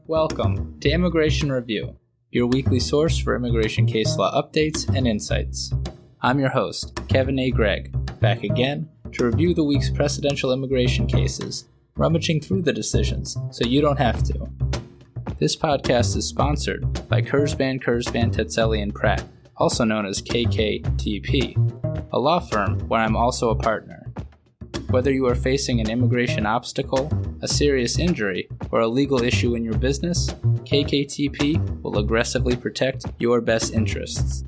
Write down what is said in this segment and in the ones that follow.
Welcome to Immigration Review, your weekly source for immigration case law updates and insights. I'm your host, Kevin A. Gregg, back again to review the week's precedential immigration cases, rummaging through the decisions so you don't have to. This podcast is sponsored by Kurzban, Tetzelli & Pratt, also known as KKTP, a law firm where I'm also a partner. Whether you are facing an immigration obstacle, a serious injury, or a legal issue in your business, KKTP will aggressively protect your best interests.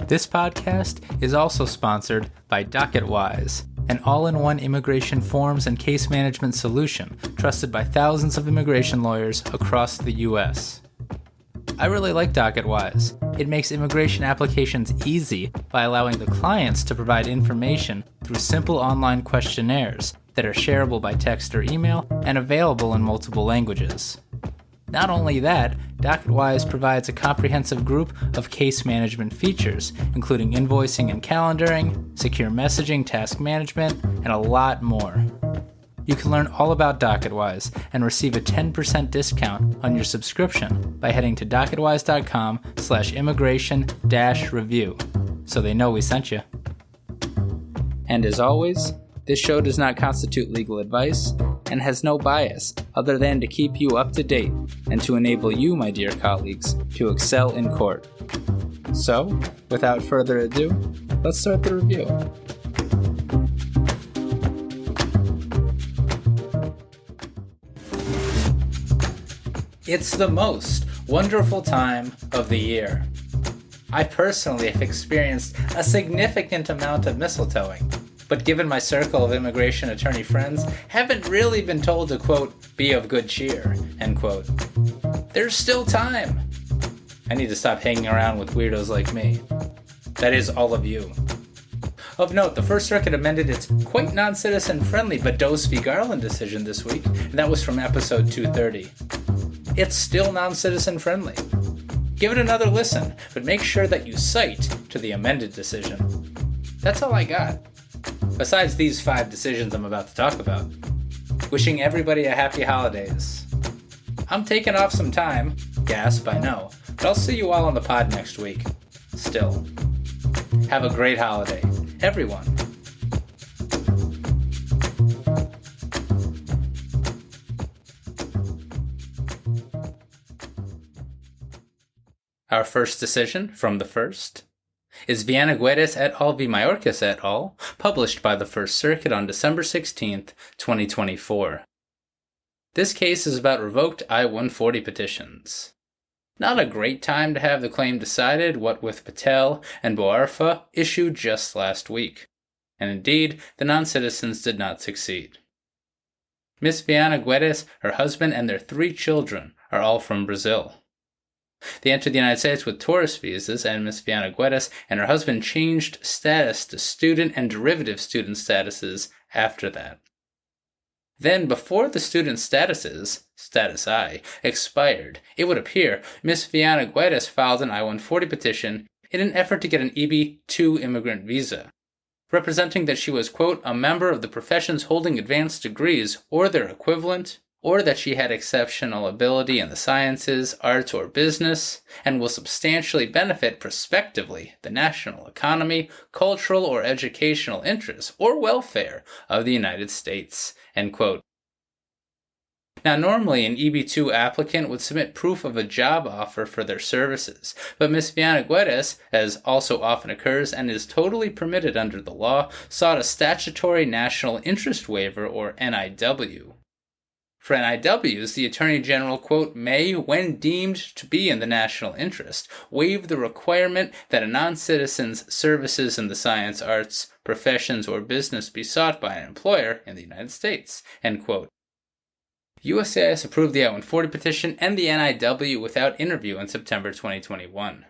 This podcast is also sponsored by DocketWise, an all-in-one immigration forms and case management solution trusted by thousands of immigration lawyers across the U.S. I really like DocketWise. It makes immigration applications easy by allowing the clients to provide information through simple online questionnaires that are shareable by text or email and available in multiple languages. Not only that, DocketWise provides a comprehensive group of case management features, including invoicing and calendaring, secure messaging, task management, and a lot more. You can learn all about DocketWise and receive a 10% discount on your subscription by heading to docketwise.com/immigration-review, so they know we sent you. And as always, this show does not constitute legal advice and has no bias other than to keep you up to date and to enable you, my dear colleagues, to excel in court. So, without further ado, let's start the review. It's the most wonderful time of the year. I personally have experienced a significant amount of mistletoeing, but given my circle of immigration attorney friends, haven't really been told to, quote, be of good cheer, end quote. There's still time. I need to stop hanging around with weirdos like me. That is, all of you. Of note, the First Circuit amended its quite non-citizen friendly Bedos v. Garland decision this week, and that was from episode 230. It's still non-citizen friendly. Give it another listen, but make sure that you cite to the amended decision. That's all I got. Besides these 5 decisions I'm about to talk about. Wishing everybody a happy holidays. I'm taking off some time, gasp, I know, but I'll see you all on the pod next week. Still. Have a great holiday, everyone. Our first decision, from the first, is Viana Guedes et al. V. Mayorkas et al., published by the First Circuit on December 16th, 2024. This case is about revoked I-140 petitions. Not a great time to have the claim decided, what with Patel and Bouarfa issued just last week. And indeed, the non-citizens did not succeed. Miss Viana Guedes, her husband, and their 3 children are all from Brazil. They entered the United States with tourist visas, and Ms. Viana Guedes and her husband changed status to student and derivative student statuses after that. Then, before the student statuses, status I, expired, it would appear Ms. Viana Guedes filed an I-140 petition in an effort to get an EB-2 immigrant visa, representing that she was, quote, a member of the professions holding advanced degrees or their equivalent, or that she had exceptional ability in the sciences, arts, or business, and will substantially benefit prospectively the national economy, cultural or educational interests, or welfare of the United States, end quote. Now, normally an EB-2 applicant would submit proof of a job offer for their services, but Ms. Viana Guedes, as also often occurs and is totally permitted under the law, sought a statutory national interest waiver, or NIW. For NIWs, the Attorney General, quote, may, when deemed to be in the national interest, waive the requirement that a non-citizen's services in the science, arts, professions, or business be sought by an employer in the United States, end quote. USCIS approved the I-140 petition and the NIW without interview in September 2021.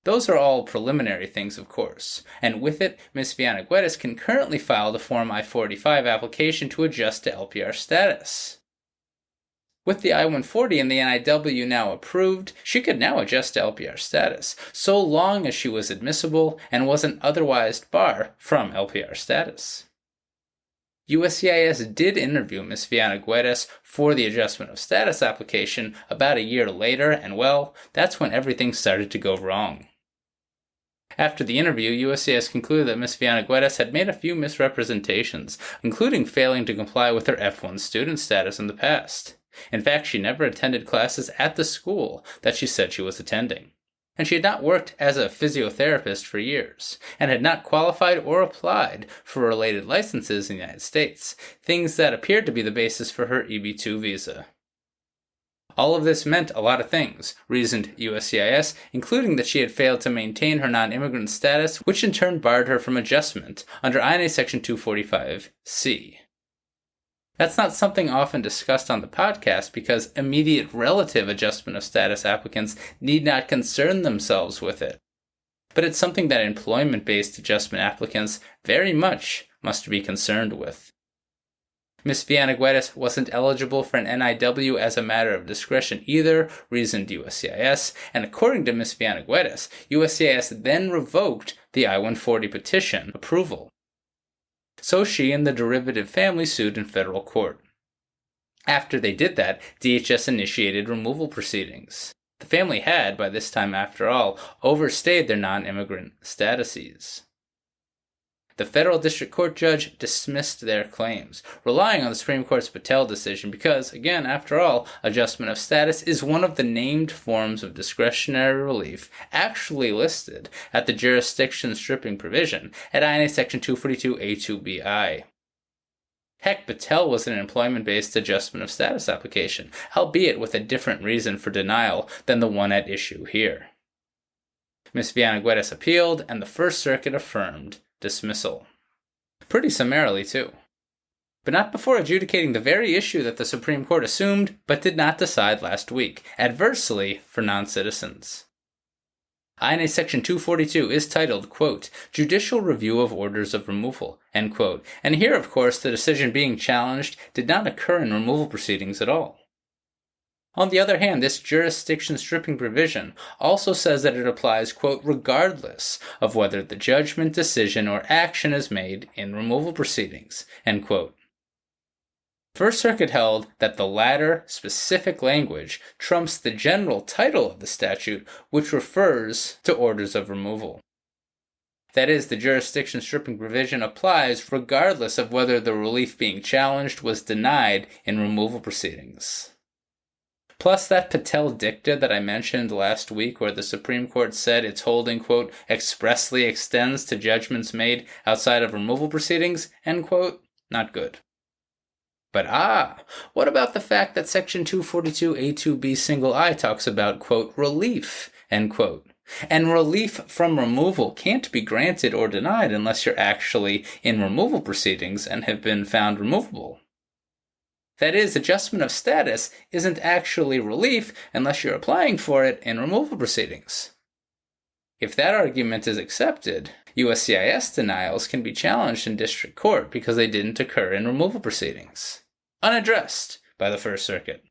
Those are all preliminary things, of course, and with it, Ms. Viana Guedes can currently file the Form I-45 application to adjust to LPR status. With the I-140 and the NIW now approved, she could now adjust to LPR status, so long as she was admissible and wasn't otherwise barred from LPR status. USCIS did interview Ms. Viana Guedes for the adjustment of status application about a year later, and well, that's when everything started to go wrong. After the interview, USCIS concluded that Ms. Viana Guedes had made a few misrepresentations, including failing to comply with her F1 student status in the past. In fact, she never attended classes at the school that she said she was attending. And she had not worked as a physiotherapist for years, and had not qualified or applied for related licenses in the United States, things that appeared to be the basis for her EB-2 visa. All of this meant a lot of things, reasoned USCIS, including that she had failed to maintain her non-immigrant status, which in turn barred her from adjustment under INA Section 245C. That's not something often discussed on the podcast because immediate relative adjustment of status applicants need not concern themselves with it. But it's something that employment-based adjustment applicants very much must be concerned with. Ms. Viana Guedes wasn't eligible for an NIW as a matter of discretion either, reasoned USCIS, and according to Ms. Viana Guedes, USCIS then revoked the I-140 petition approval. So she and the derivative family sued in federal court. After they did that, DHS initiated removal proceedings. The family had, by this time after all, overstayed their non-immigrant statuses. The federal district court judge dismissed their claims, relying on the Supreme Court's Patel decision because, again, after all, adjustment of status is one of the named forms of discretionary relief actually listed at the jurisdiction stripping provision at INA Section 242A2BI. Heck, Patel was an employment-based adjustment of status application, albeit with a different reason for denial than the one at issue here. Ms. Viana Guedes appealed, and the First Circuit affirmed dismissal. Pretty summarily, too. But not before adjudicating the very issue that the Supreme Court assumed but did not decide last week, adversely for non-citizens. INA Section 242 is titled, quote, Judicial Review of Orders of Removal, end quote, and here, of course, the decision being challenged did not occur in removal proceedings at all. On the other hand, this jurisdiction stripping provision also says that it applies, quote, regardless of whether the judgment, decision, or action is made in removal proceedings, end quote. First Circuit held that the latter specific language trumps the general title of the statute, which refers to orders of removal. That is, the jurisdiction stripping provision applies regardless of whether the relief being challenged was denied in removal proceedings. Plus that Patel dicta that I mentioned last week where the Supreme Court said its holding, quote, expressly extends to judgments made outside of removal proceedings, end quote, not good. But what about the fact that Section 242A2B single I talks about, quote, relief, end quote? And relief from removal can't be granted or denied unless you're actually in removal proceedings and have been found removable. That is, adjustment of status isn't actually relief unless you're applying for it in removal proceedings. If that argument is accepted, USCIS denials can be challenged in district court because they didn't occur in removal proceedings, unaddressed by the First Circuit.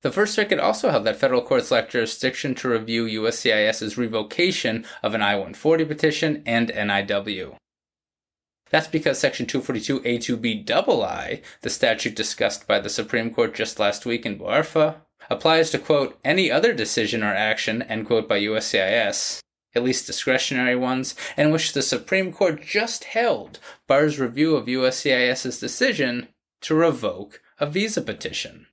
The First Circuit also held that federal courts lack jurisdiction to review USCIS's revocation of an I-140 petition and NIW. That's because Section 242A2B-II, the statute discussed by the Supreme Court just last week in Bouarfa, applies to, quote, any other decision or action, end quote, by USCIS, at least discretionary ones, in which the Supreme Court just held bars review of USCIS's decision to revoke a visa petition.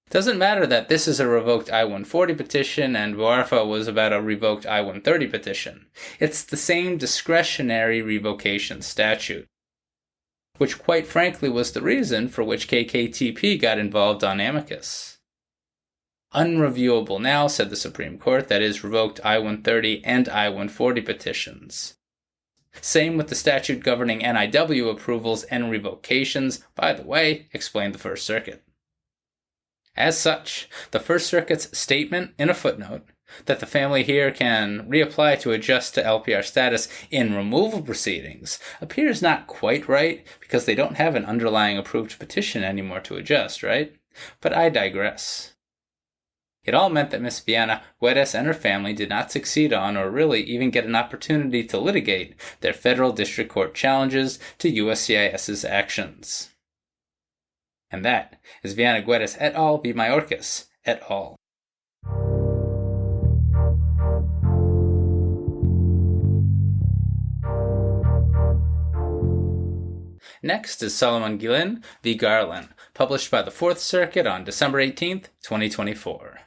Doesn't matter that this is a revoked I-140 petition and Bouarfa was about a revoked I-130 petition. It's the same discretionary revocation statute, which quite frankly was the reason for which KKTP got involved on amicus. Unreviewable now, said the Supreme Court, that is revoked I-130 and I-140 petitions. Same with the statute governing NIW approvals and revocations, by the way, explained the First Circuit. As such, the First Circuit's statement in a footnote that the family here can reapply to adjust to LPR status in removal proceedings appears not quite right because they don't have an underlying approved petition anymore to adjust, right? But I digress. It all meant that Miss Viana, Guedes, and her family did not succeed on, or really even get an opportunity to litigate, their federal district court challenges to USCIS's actions. And that is Viana Guedes et al. V. Mayorkas et al. Next is Salomon-Guillen v. Garland, published by the Fourth Circuit on December 18, 2024.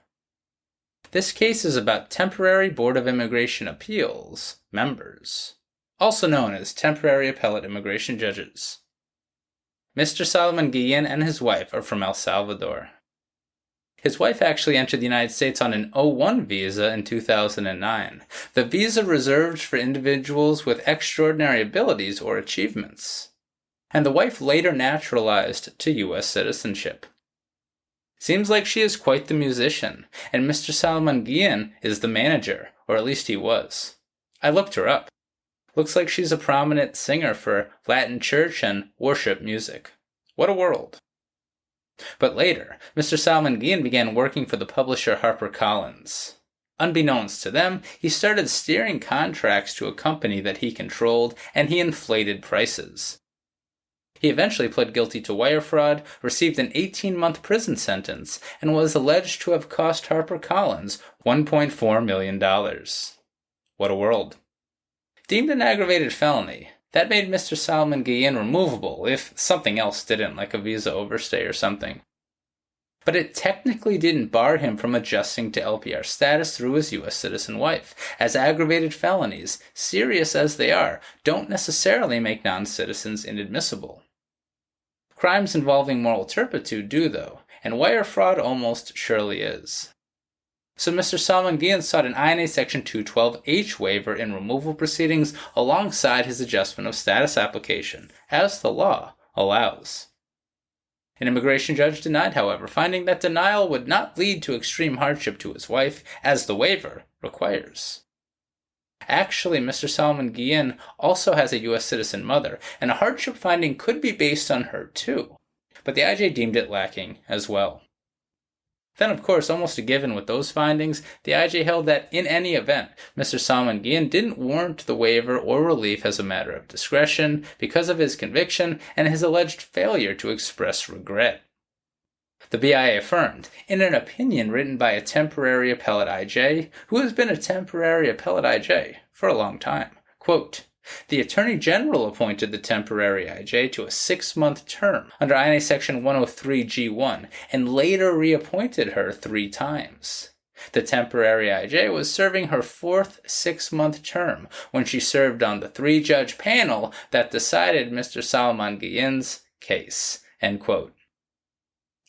This case is about Temporary Board of Immigration Appeals members, also known as Temporary Appellate Immigration Judges. Mr. Salomon-Guillen and his wife are from El Salvador. His wife actually entered the United States on an O-1 visa in 2009, the visa reserved for individuals with extraordinary abilities or achievements. And the wife later naturalized to U.S. citizenship. Seems like she is quite the musician, and Mr. Salomon-Guillen is the manager, or at least he was. I looked her up. Looks like she's a prominent singer for Latin church and worship music. What a world. But later, Mr. Salomon-Guillen began working for the publisher HarperCollins. Unbeknownst to them, he started steering contracts to a company that he controlled, and he inflated prices. He eventually pled guilty to wire fraud, received an 18-month prison sentence, and was alleged to have cost HarperCollins $1.4 million. What a world. Deemed an aggravated felony, that made Mr. Salomon-Guillen removable if something else didn't, like a visa overstay or something. But it technically didn't bar him from adjusting to LPR status through his U.S. citizen wife, as aggravated felonies, serious as they are, don't necessarily make non-citizens inadmissible. Crimes involving moral turpitude do, though, and wire fraud almost surely is. So Mr. Salomon-Guillen sought an INA Section 212H waiver in removal proceedings alongside his adjustment of status application, as the law allows. An immigration judge denied, however, finding that denial would not lead to extreme hardship to his wife, as the waiver requires. Actually, Mr. Salomon-Guillen also has a U.S. citizen mother, and a hardship finding could be based on her too, but the IJ deemed it lacking as well. Then, of course, almost a given with those findings, the IJ held that, in any event, Mr. Salomon-Guillen didn't warrant the waiver or relief as a matter of discretion because of his conviction and his alleged failure to express regret. The BIA affirmed, in an opinion written by a temporary appellate IJ, who has been a temporary appellate IJ for a long time, quote, "The Attorney General appointed the temporary IJ to a 6-month term under INA Section 103G1 and later reappointed her 3 times. The temporary IJ was serving her 4th 6-month term when she served on the 3-judge panel that decided Mr. Salomon-Guillen's case," end quote.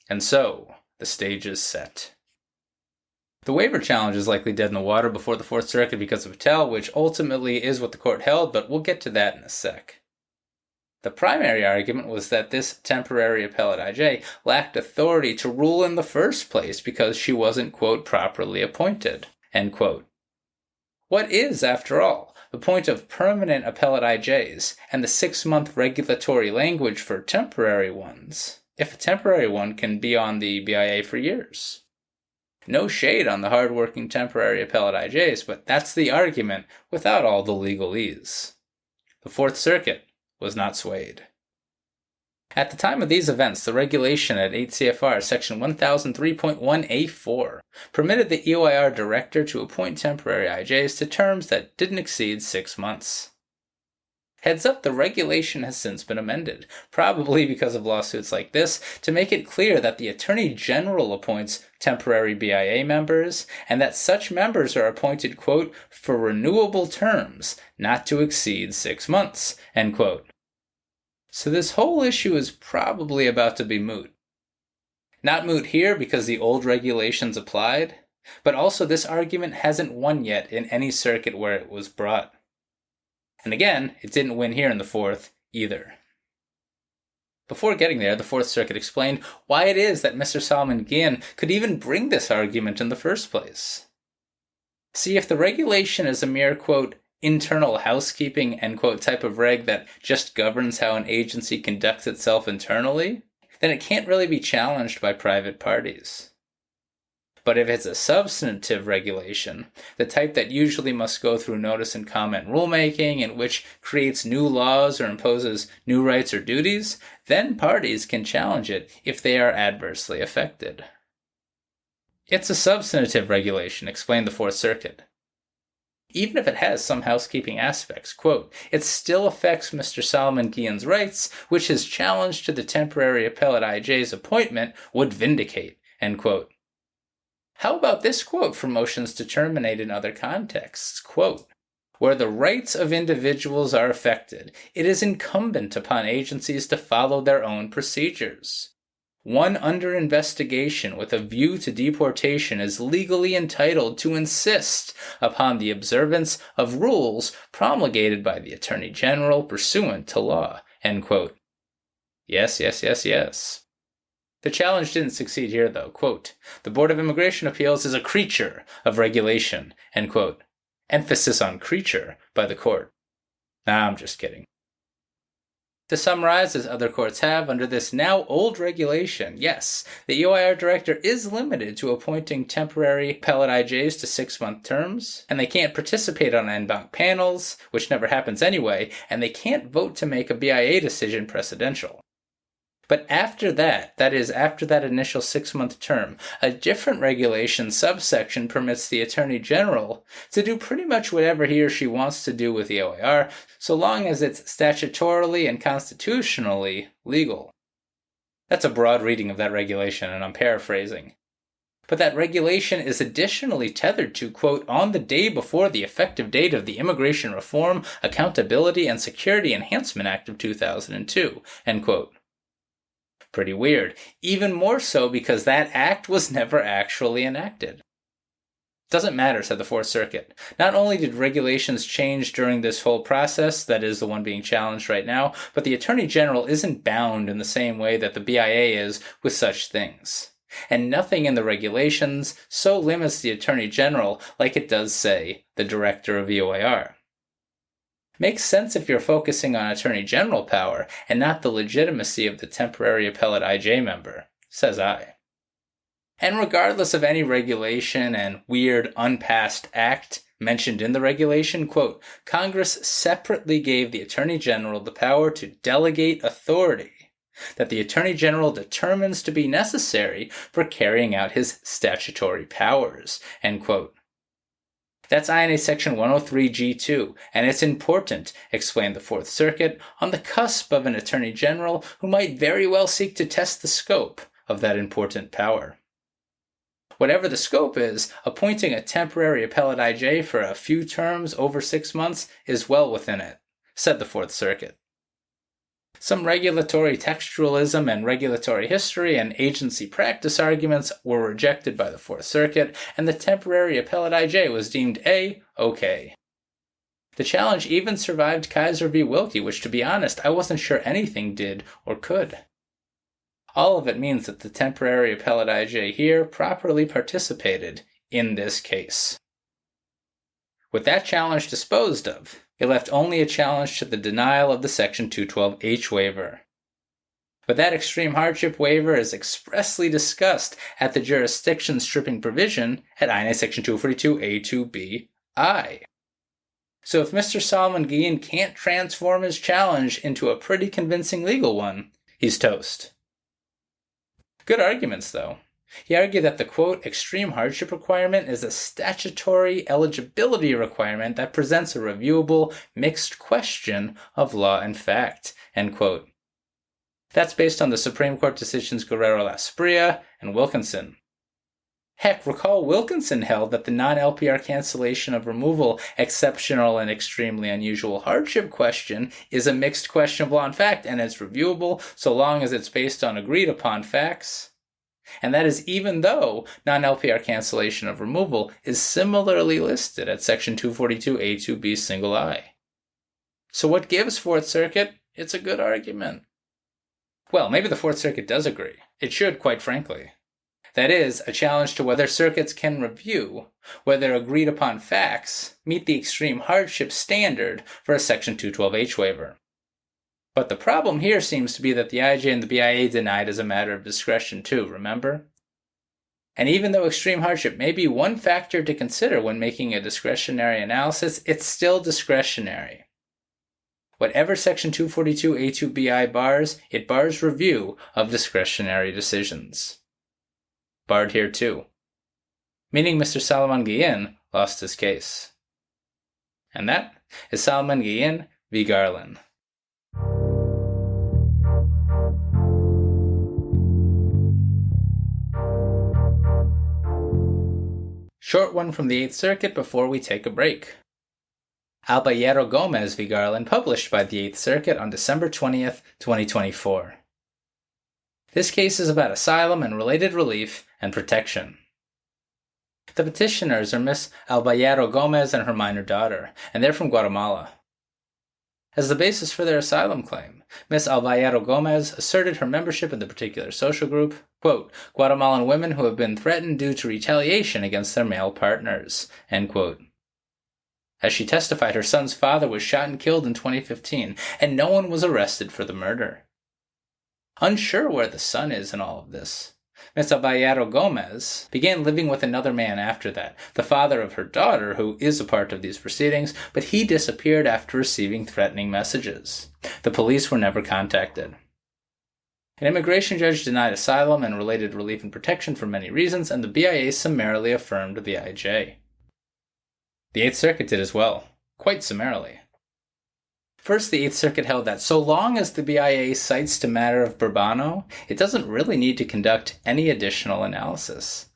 And so, the stage is set. The waiver challenge is likely dead in the water before the Fourth Circuit because of Patel, which ultimately is what the court held, but we'll get to that in a sec. The primary argument was that this temporary appellate IJ lacked authority to rule in the first place because she wasn't, quote, properly appointed, end quote. What is, after all, the point of permanent appellate IJs and the 6-month regulatory language for temporary ones, if a temporary one can be on the BIA for years? No shade on the hard-working temporary appellate IJs, but that's the argument without all the legalese. The Fourth Circuit was not swayed. At the time of these events, the regulation at 8 CFR section 1003.1A4 permitted the EOIR director to appoint temporary IJs to terms that didn't exceed 6 months. Heads up, the regulation has since been amended, probably because of lawsuits like this, to make it clear that the Attorney General appoints temporary BIA members, and that such members are appointed, quote, for renewable terms not to exceed 6 months, end quote. So this whole issue is probably about to be moot. Not moot here because the old regulations applied, but also this argument hasn't won yet in any circuit where it was brought. And again, it didn't win here in the Fourth either. Before getting there, the Fourth Circuit explained why it is that Mr. Salomon-Guillen could even bring this argument in the first place. See, if the regulation is a mere, quote, internal housekeeping, end quote, type of reg that just governs how an agency conducts itself internally, then it can't really be challenged by private parties. But if it's a substantive regulation, the type that usually must go through notice and comment rulemaking and which creates new laws or imposes new rights or duties, then parties can challenge it if they are adversely affected. It's a substantive regulation, explained the Fourth Circuit. Even if it has some housekeeping aspects, quote, it still affects Mr. Salomon-Guillen's rights, which his challenge to the temporary appellate IJ's appointment would vindicate, end quote. How about this quote from motions to terminate in other contexts? Quote, where the rights of individuals are affected, it is incumbent upon agencies to follow their own procedures. One under investigation with a view to deportation is legally entitled to insist upon the observance of rules promulgated by the Attorney General pursuant to law, end quote. Yes. The challenge didn't succeed here, though. Quote, the Board of Immigration Appeals is a creature of regulation, end quote. Emphasis on creature by the court. Nah, I'm just kidding. To summarize, as other courts have, under this now old regulation, yes, the EOIR director is limited to appointing temporary appellate IJs to 6-month terms, and they can't participate on en banc panels, which never happens anyway, and they can't vote to make a BIA decision precedential. But after that is after that initial 6-month term, a different regulation subsection permits the Attorney General to do pretty much whatever he or she wants to do with the EOIR, so long as it's statutorily and constitutionally legal. That's a broad reading of that regulation, and I'm paraphrasing. But that regulation is additionally tethered to, quote, on the day before the effective date of the Immigration Reform, Accountability, and Security Enhancement Act of 2002, end quote. Pretty weird. Even more so because that act was never actually enacted. Doesn't matter, said the Fourth Circuit. Not only did regulations change during this whole process, that is the one being challenged right now, but the Attorney General isn't bound in the same way that the BIA is with such things. And nothing in the regulations so limits the Attorney General like it does, say, the Director of EOIR. Makes sense if you're focusing on Attorney General power and not the legitimacy of the temporary appellate IJ member, says I. And regardless of any regulation and weird unpassed act mentioned in the regulation, quote, Congress separately gave the Attorney General the power to delegate authority that the Attorney General determines to be necessary for carrying out his statutory powers, end quote. That's INA Section 103G2, and it's important, explained the Fourth Circuit, on the cusp of an Attorney General who might very well seek to test the scope of that important power. Whatever the scope is, appointing a temporary appellate IJ for a few terms over 6 months is well within it, said the Fourth Circuit. Some regulatory textualism and regulatory history and agency practice arguments were rejected by the Fourth Circuit, and the temporary appellate IJ was deemed okay. The challenge even survived Kaiser v. Wilkie, which, to be honest, I wasn't sure anything did or could. All of it means that the temporary appellate IJ here properly participated in this case. With that challenge disposed of, it left only a challenge to the denial of the Section 212H waiver. But that extreme hardship waiver is expressly discussed at the jurisdiction stripping provision at INA Section 242A2BI. So if Mr. Salomon-Guillen can't transform his challenge into a pretty convincing legal one, he's toast. Good arguments, though. He argued that the, quote, extreme hardship requirement is a statutory eligibility requirement that presents a reviewable mixed question of law and fact, end quote. That's based on the Supreme Court decisions Guerrero-Lasprilla and Wilkinson. Heck, recall Wilkinson held that the non-LPR cancellation of removal exceptional and extremely unusual hardship question is a mixed question of law and fact, and it's reviewable so long as it's based on agreed upon facts. And that is even though non-LPR cancellation of removal is similarly listed at Section 242A2B single I. So what gives, Fourth Circuit? It's a good argument. Well, maybe the Fourth Circuit does agree. It should, quite frankly. That is, a challenge to whether circuits can review whether agreed upon facts meet the extreme hardship standard for a Section 212H waiver. But the problem here seems to be that the IJ and the BIA denied as a matter of discretion too, remember? And even though extreme hardship may be one factor to consider when making a discretionary analysis, it's still discretionary. Whatever Section 242A2BI bars, it bars review of discretionary decisions. Barred here too. Meaning Mr. Salomon-Guillen lost his case. And that is Salomon-Guillen v. Garland. Short one from the 8th Circuit before we take a break. Albayero-Gomez v. Garland, published by the 8th Circuit on December 20th, 2024. This case is about asylum and related relief and protection. The petitioners are Miss Albayero-Gomez and her minor daughter, and they're from Guatemala. As the basis for their asylum claim, Miss Albayero-Gomez asserted her membership in the particular social group, quote, Guatemalan women who have been threatened due to retaliation against their male partners, end quote. As she testified, her son's father was shot and killed in 2015, and no one was arrested for the murder. Unsure where the son is in all of this, Miss Albayero-Gomez began living with another man after that, the father of her daughter, who is a part of these proceedings, but he disappeared after receiving threatening messages. The police were never contacted. An immigration judge denied asylum and related relief and protection for many reasons, and the BIA summarily affirmed the IJ. The 8th Circuit did as well, quite summarily. First, the 8th Circuit held that so long as the BIA cites to matter of Burbano, it doesn't really need to conduct any additional analysis.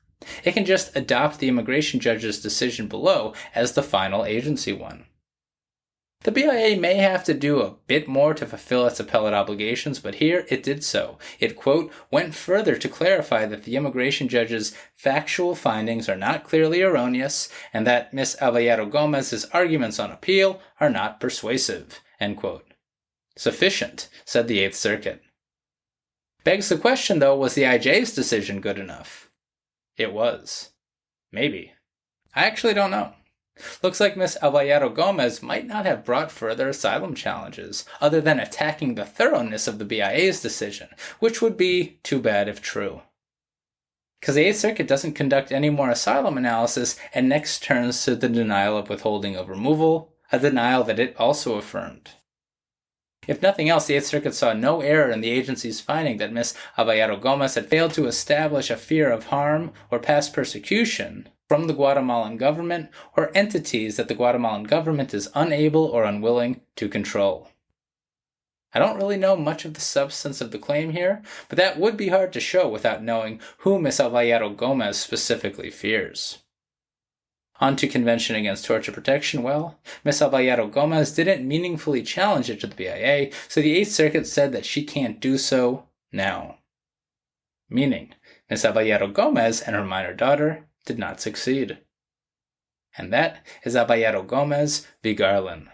It can just adopt the immigration judge's decision below as the final agency one. The BIA may have to do a bit more to fulfill its appellate obligations, but here it did so. It, quote, went further to clarify that the immigration judge's factual findings are not clearly erroneous and that Ms. Albayero-Gomez's arguments on appeal are not persuasive, end quote. Sufficient, said the 8th Circuit. Begs the question, though, was the IJ's decision good enough? It was. Maybe. I actually don't know. Looks like Ms. Albayero-Gomez might not have brought further asylum challenges, other than attacking the thoroughness of the BIA's decision, which would be too bad if true. Because the 8th Circuit doesn't conduct any more asylum analysis and next turns to the denial of withholding of removal, a denial that it also affirmed. If nothing else, the 8th Circuit saw no error in the agency's finding that Ms. Albayero-Gomez had failed to establish a fear of harm or past persecution from the Guatemalan government or entities that the Guatemalan government is unable or unwilling to control. I don't really know much of the substance of the claim here, but that would be hard to show without knowing who Ms. Albayero-Gomez specifically fears. On to Convention Against Torture Protection. Well, Ms. Albayero-Gomez didn't meaningfully challenge it to the BIA, so the 8th Circuit said that she can't do so now. Meaning, Ms. Albayero-Gomez and her minor daughter did not succeed. And that is Albayero-Gomez v. Garland.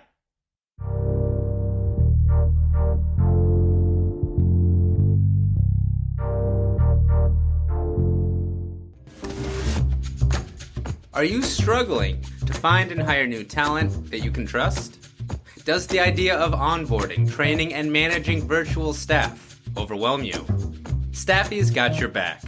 Are you struggling to find and hire new talent that you can trust? Does the idea of onboarding, training, and managing virtual staff overwhelm you? Staffy's got your back.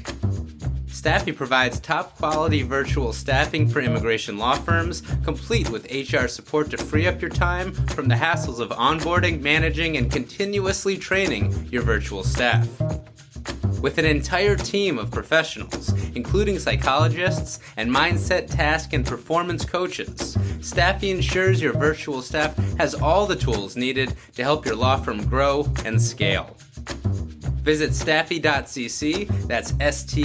Staffy provides top-quality virtual staffing for immigration law firms, complete with HR support to free up your time from the hassles of onboarding, managing, and continuously training your virtual staff. With an entire team of professionals, including psychologists and mindset, task, and performance coaches, Staffy ensures your virtual staff has all the tools needed to help your law firm grow and scale. Visit staffy.cc, that's stafi.cc,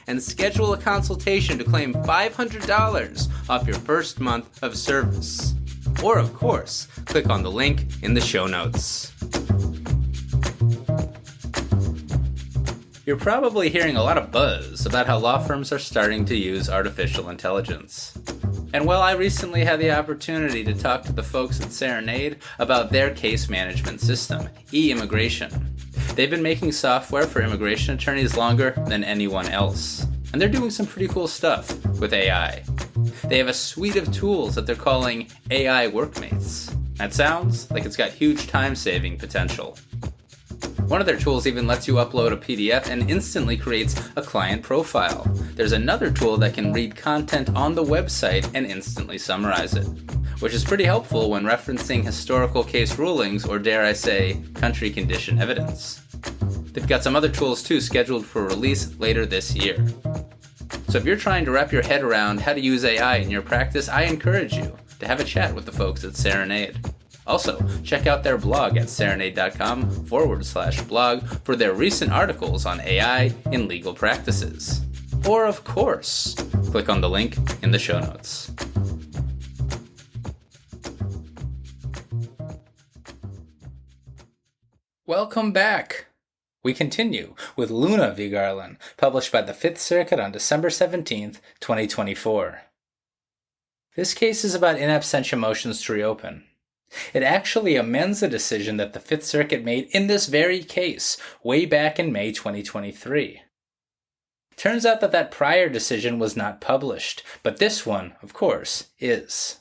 and schedule a consultation to claim $500 off your first month of service. Or, of course, click on the link in the show notes. You're probably hearing a lot of buzz about how law firms are starting to use artificial intelligence. And well, I recently had the opportunity to talk to the folks at Serenade about their case management system, e-immigration. They've been making software for immigration attorneys longer than anyone else. And they're doing some pretty cool stuff with AI. They have a suite of tools that they're calling AI Workmates. That sounds like it's got huge time-saving potential. One of their tools even lets you upload a PDF and instantly creates a client profile. There's another tool that can read content on the website and instantly summarize it, which is pretty helpful when referencing historical case rulings or, dare I say, country condition evidence. They've got some other tools too scheduled for release later this year. So if you're trying to wrap your head around how to use AI in your practice, I encourage you to have a chat with the folks at Serenade. Also, check out their blog at serenade.com/blog for their recent articles on AI in legal practices. Or, of course, click on the link in the show notes. Welcome back. We continue with Luna v. Garland, published by the Fifth Circuit on December 17th, 2024. This case is about in absentia motions to reopen. It actually amends a decision that the Fifth Circuit made in this very case way back in May 2023. Turns out that prior decision was not published, but this one, of course, is.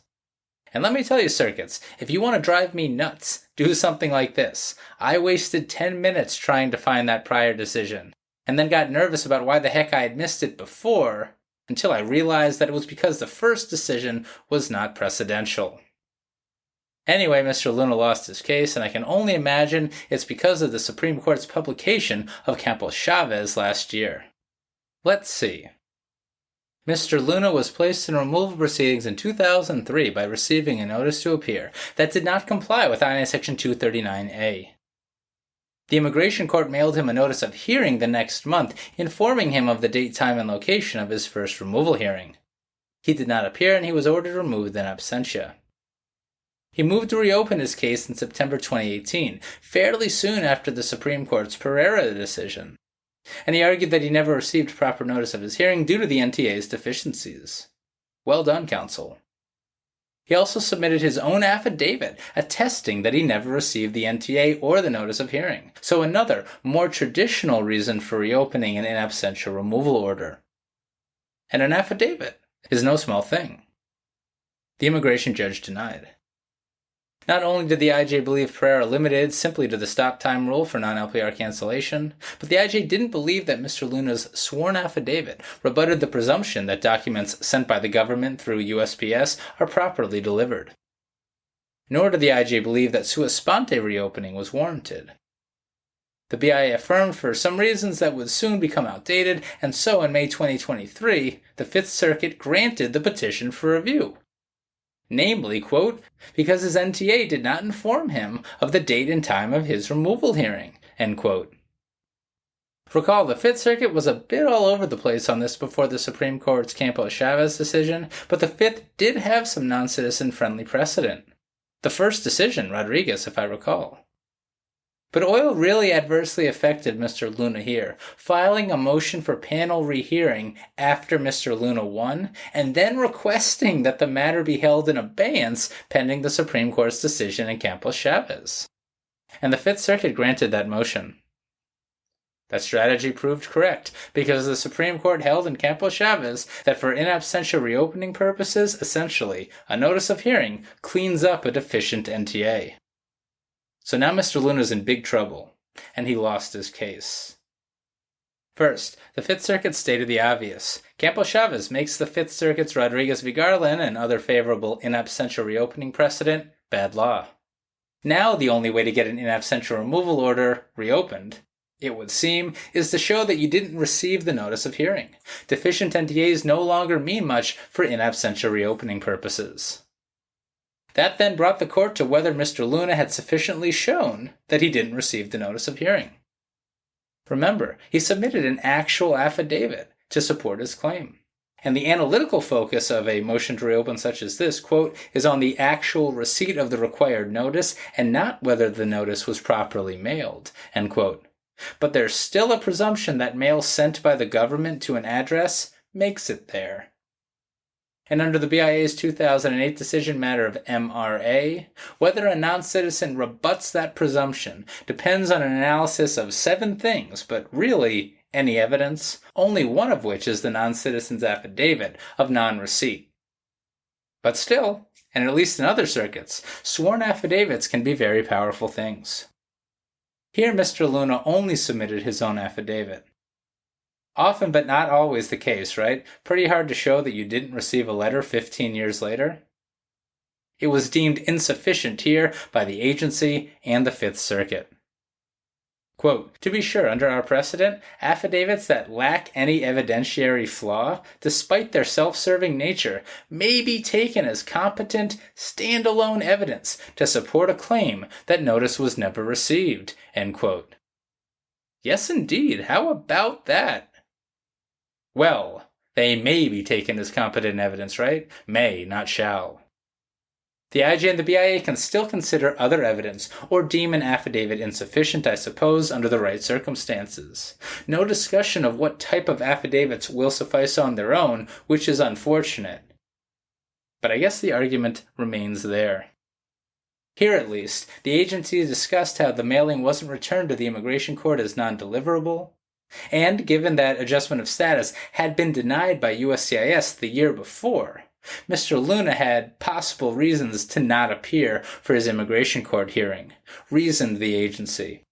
And let me tell you, circuits, if you want to drive me nuts, do something like this. I wasted 10 minutes trying to find that prior decision, and then got nervous about why the heck I had missed it before, until I realized that it was because the first decision was not precedential. Anyway, Mr. Luna lost his case, and I can only imagine it's because of the Supreme Court's publication of Campos-Chavez last year. Let's see. Mr. Luna was placed in removal proceedings in 2003 by receiving a notice to appear that did not comply with INA Section 239A. The Immigration Court mailed him a notice of hearing the next month, informing him of the date, time, and location of his first removal hearing. He did not appear, and he was ordered removed in absentia. He moved to reopen his case in September 2018, fairly soon after the Supreme Court's Pereira decision, and he argued that he never received proper notice of his hearing due to the NTA's deficiencies. Well done, counsel. He also submitted his own affidavit attesting that he never received the NTA or the notice of hearing, so another, more traditional reason for reopening an in absentia removal order. And an affidavit is no small thing. The immigration judge denied. Not only did the IJ believe Pereira limited simply to the stop time rule for non-LPR cancellation, but the IJ didn't believe that Mr. Luna's sworn affidavit rebutted the presumption that documents sent by the government through USPS are properly delivered. Nor did the IJ believe that sua sponte reopening was warranted. The BIA affirmed for some reasons that would soon become outdated, and so in May 2023, the Fifth Circuit granted the petition for review. Namely, quote, because his NTA did not inform him of the date and time of his removal hearing, end quote. Recall, the Fifth Circuit was a bit all over the place on this before the Supreme Court's Campos-Chavez decision, but the Fifth did have some non-citizen-friendly precedent. The first decision, Rodriguez, if I recall. But oil really adversely affected Mr. Luna here, filing a motion for panel rehearing after Mr. Luna won, and then requesting that the matter be held in abeyance pending the Supreme Court's decision in Campos-Chavez. And the Fifth Circuit granted that motion. That strategy proved correct, because the Supreme Court held in Campos-Chavez that for in absentia reopening purposes, essentially, a notice of hearing cleans up a deficient NTA. So now Mr. Luna's in big trouble, and he lost his case. First, the Fifth Circuit stated the obvious. Campos-Chavez makes the Fifth Circuit's Rodriguez v. Garland and other favorable in absentia reopening precedent bad law. Now the only way to get an in absentia removal order reopened, it would seem, is to show that you didn't receive the notice of hearing. Deficient NTAs no longer mean much for in absentia reopening purposes. That then brought the court to whether Mr. Luna had sufficiently shown that he didn't receive the notice of hearing. Remember, he submitted an actual affidavit to support his claim. And the analytical focus of a motion to reopen such as this, quote, is on the actual receipt of the required notice and not whether the notice was properly mailed, end quote. But there's still a presumption that mail sent by the government to an address makes it there. And under the BIA's 2008 decision matter of MRA, whether a non-citizen rebuts that presumption depends on an analysis of 7 things, but really any evidence, only one of which is the non-citizen's affidavit of non-receipt. But still, and at least in other circuits, sworn affidavits can be very powerful things. Here Mr. Luna only submitted his own affidavit. Often but not always the case, right? Pretty hard to show that you didn't receive a letter 15 years later. It was deemed insufficient here by the agency and the Fifth Circuit. Quote, to be sure, under our precedent, affidavits that lack any evidentiary flaw, despite their self-serving nature, may be taken as competent, standalone evidence to support a claim that notice was never received, end quote. Yes, indeed. How about that? Well, they may be taken as competent evidence, right? May, not shall. The IJ and the BIA can still consider other evidence or deem an affidavit insufficient, I suppose, under the right circumstances. No discussion of what type of affidavits will suffice on their own, which is unfortunate. But I guess the argument remains there. Here, at least, the agency discussed how the mailing wasn't returned to the immigration court as non-deliverable, and given that adjustment of status had been denied by USCIS the year before, Mr. Luna had possible reasons to not appear for his immigration court hearing, reasoned the agency.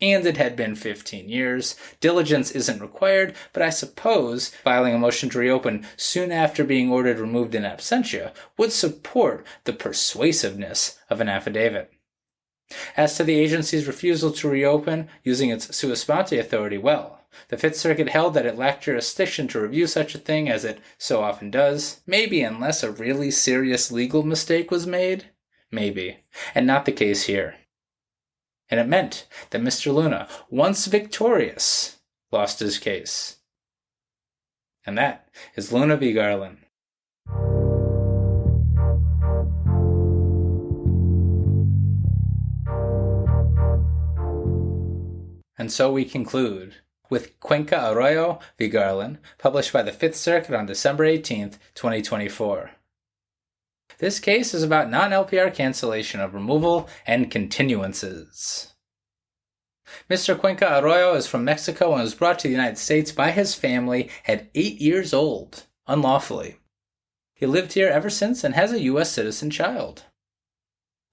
And it had been 15 years. Diligence isn't required, but I suppose filing a motion to reopen soon after being ordered removed in absentia would support the persuasiveness of an affidavit. As to the agency's refusal to reopen using its sua sponte authority, well, the Fifth Circuit held that it lacked jurisdiction to review such a thing as it so often does, maybe unless a really serious legal mistake was made, maybe, and not the case here. And it meant that Mr. Luna, once victorious, lost his case. And that is Luna v. Garland. And so we conclude with Cuenca-Arroyo v. Garland, published by the Fifth Circuit on December 18, 2024. This case is about non-LPR cancellation of removal and continuances. Mr. Cuenca-Arroyo is from Mexico and was brought to the United States by his family at 8 years old, unlawfully. He lived here ever since and has a U.S. citizen child.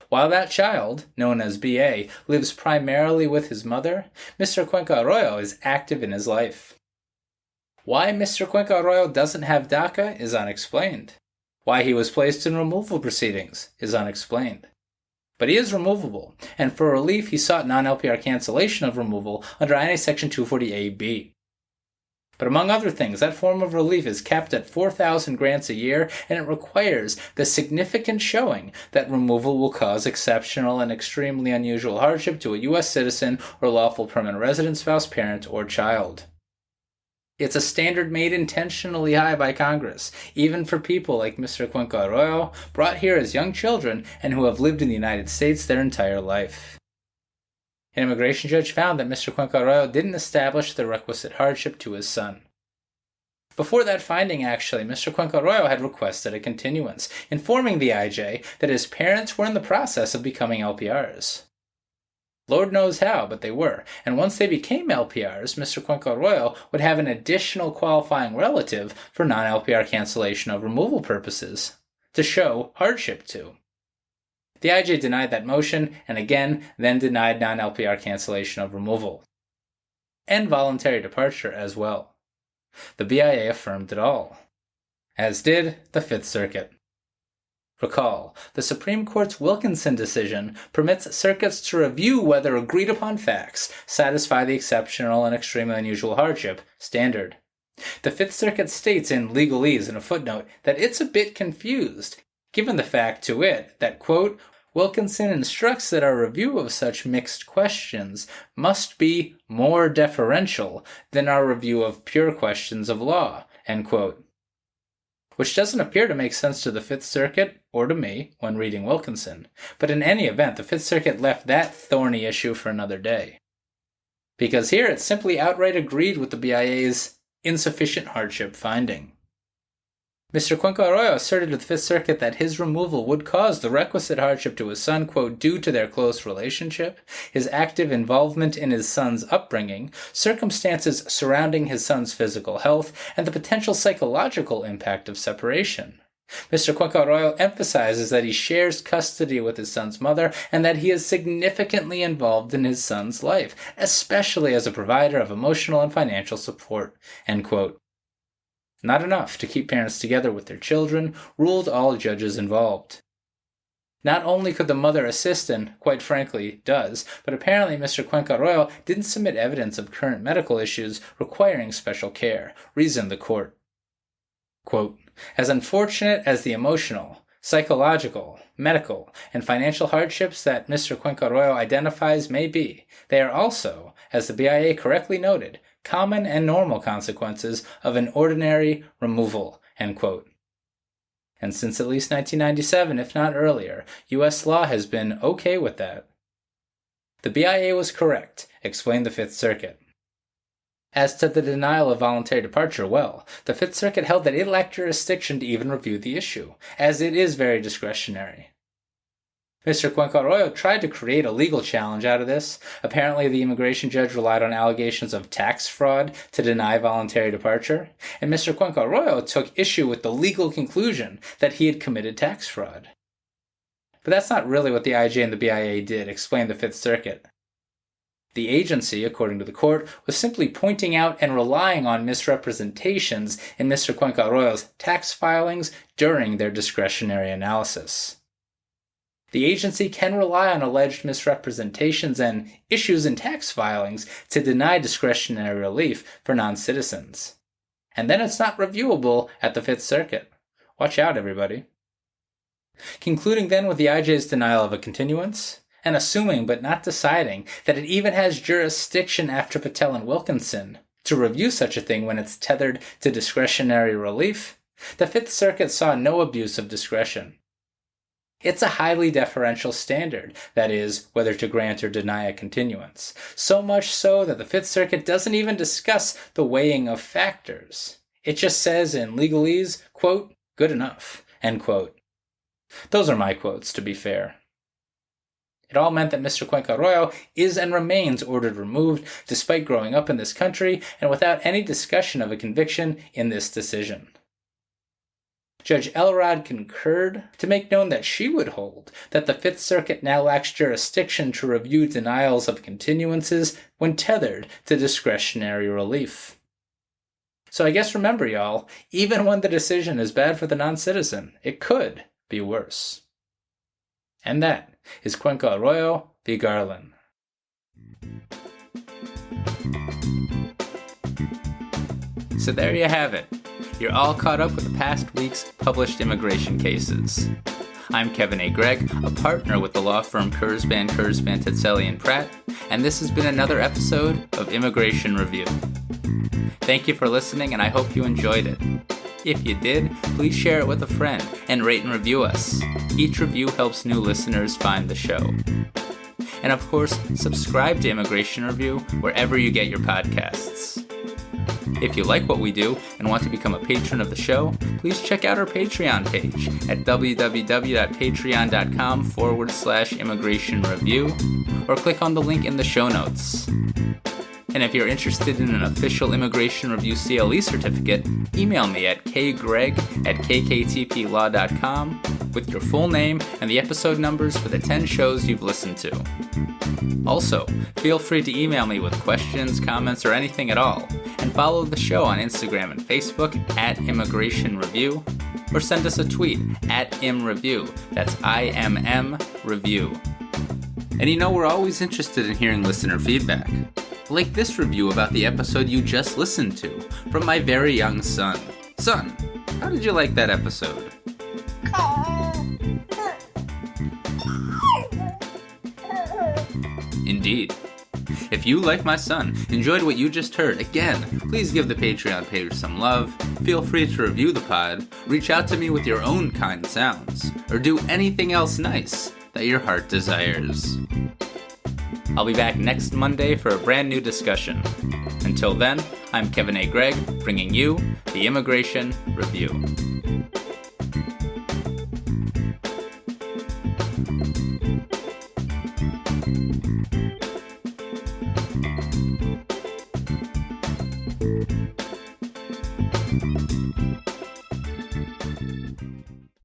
While that child, known as B.A., lives primarily with his mother, Mr. Cuenca-Arroyo is active in his life. Why Mr. Cuenca-Arroyo doesn't have DACA is unexplained. Why he was placed in removal proceedings is unexplained. But he is removable, and for relief he sought non-LPR cancellation of removal under INA Section 240A-B. But among other things, that form of relief is capped at 4,000 grants a year, and it requires the significant showing that removal will cause exceptional and extremely unusual hardship to a U.S. citizen or lawful permanent resident, spouse, parent, or child. It's a standard made intentionally high by Congress, even for people like Mr. Cuenca-Arroyo, brought here as young children and who have lived in the United States their entire life. An immigration judge found that Mr. Cuenca-Arroyo didn't establish the requisite hardship to his son. Before that finding, actually, Mr. Cuenca-Arroyo had requested a continuance, informing the IJ that his parents were in the process of becoming LPRs. Lord knows how, but they were, and once they became LPRs, Mr. Cuenca-Arroyo would have an additional qualifying relative for non-LPR cancellation of removal purposes to show hardship to. The IJ denied that motion, and again, then denied non-LPR cancellation of removal. And voluntary departure as well. The BIA affirmed it all. As did the Fifth Circuit. Recall, the Supreme Court's Wilkinson decision permits circuits to review whether agreed-upon facts satisfy the exceptional and extremely unusual hardship standard. The Fifth Circuit states in legalese in a footnote that it's a bit confused, given the fact to it that, quote, Wilkinson instructs that our review of such mixed questions must be more deferential than our review of pure questions of law, end quote. Which doesn't appear to make sense to the Fifth Circuit, or to me, when reading Wilkinson, but in any event, the Fifth Circuit left that thorny issue for another day. Because here it simply outright agreed with the BIA's insufficient hardship finding. Mr. Cuenca-Arroyo asserted to the Fifth Circuit that his removal would cause the requisite hardship to his son, quote, due to their close relationship, his active involvement in his son's upbringing, circumstances surrounding his son's physical health, and the potential psychological impact of separation. Mr. Cuenca-Arroyo emphasizes that he shares custody with his son's mother and that he is significantly involved in his son's life, especially as a provider of emotional and financial support, end quote. Not enough to keep parents together with their children, ruled all judges involved. Not only could the mother assist, and quite frankly does, but apparently Mr. Cuenca-Arroyo didn't submit evidence of current medical issues requiring special care, reasoned the court. Quote, as unfortunate as the emotional, psychological, medical, and financial hardships that Mr. Cuenca-Arroyo identifies may be, they are also, as the BIA correctly noted, common and normal consequences of an ordinary removal, end quote. And since at least 1997, if not earlier, U.S. law has been okay with that. The BIA was correct, explained the Fifth Circuit. As to the denial of voluntary departure, well, the Fifth Circuit held that it lacked jurisdiction to even review the issue, as it is very discretionary. Mr. Cuenca-Arroyo tried to create a legal challenge out of this. Apparently, the immigration judge relied on allegations of tax fraud to deny voluntary departure, and Mr. Cuenca-Arroyo took issue with the legal conclusion that he had committed tax fraud. But that's not really what the IJ and the BIA did, explained the Fifth Circuit. The agency, according to the court, was simply pointing out and relying on misrepresentations in Mr. Cuenca-Arroyo's tax filings during their discretionary analysis. The agency can rely on alleged misrepresentations and issues in tax filings to deny discretionary relief for non-citizens. And then it's not reviewable at the Fifth Circuit. Watch out, everybody. Concluding then with the IJ's denial of a continuance, and assuming but not deciding that it even has jurisdiction after Patel and Wilkinson to review such a thing when it's tethered to discretionary relief, the Fifth Circuit saw no abuse of discretion. It's a highly deferential standard, that is, whether to grant or deny a continuance, so much so that the Fifth Circuit doesn't even discuss the weighing of factors. It just says in legalese, quote, good enough, end quote. Those are my quotes, to be fair. It all meant that Mr. Cuenca-Arroyo is and remains ordered removed, despite growing up in this country and without any discussion of a conviction in this decision. Judge Elrod concurred to make known that she would hold that the Fifth Circuit now lacks jurisdiction to review denials of continuances when tethered to discretionary relief. So I guess remember, y'all, even when the decision is bad for the non-citizen, it could be worse. And that is Cuenca-Arroyo v. Garland. So there you have it. You're all caught up with the past week's published immigration cases. I'm Kevin A. Gregg, a partner with the law firm Kurzban, Tetzeli & Pratt, and this has been another episode of Immigration Review. Thank you for listening, and I hope you enjoyed it. If you did, please share it with a friend and rate and review us. Each review helps new listeners find the show. And of course, subscribe to Immigration Review wherever you get your podcasts. If you like what we do and want to become a patron of the show, please check out our Patreon page at www.patreon.com/Immigration Review or click on the link in the show notes. And if you're interested in an official Immigration Review CLE certificate, email me at kgreg@kktplaw.com with your full name and the episode numbers for the 10 shows you've listened to. Also, feel free to email me with questions, comments, or anything at all, and follow the show on Instagram and Facebook at Immigration Review, or send us a tweet at ImReview, that's IMM Review. And you know, we're always interested in hearing listener feedback. Like this review about the episode you just listened to, from my very young son. Son, how did you like that episode? Indeed. If you, like my son, enjoyed what you just heard, again, please give the Patreon page some love, feel free to review the pod, reach out to me with your own kind sounds, or do anything else nice that your heart desires. I'll be back next Monday for a brand new discussion. Until then, I'm Kevin A. Gregg, bringing you the Immigration Review.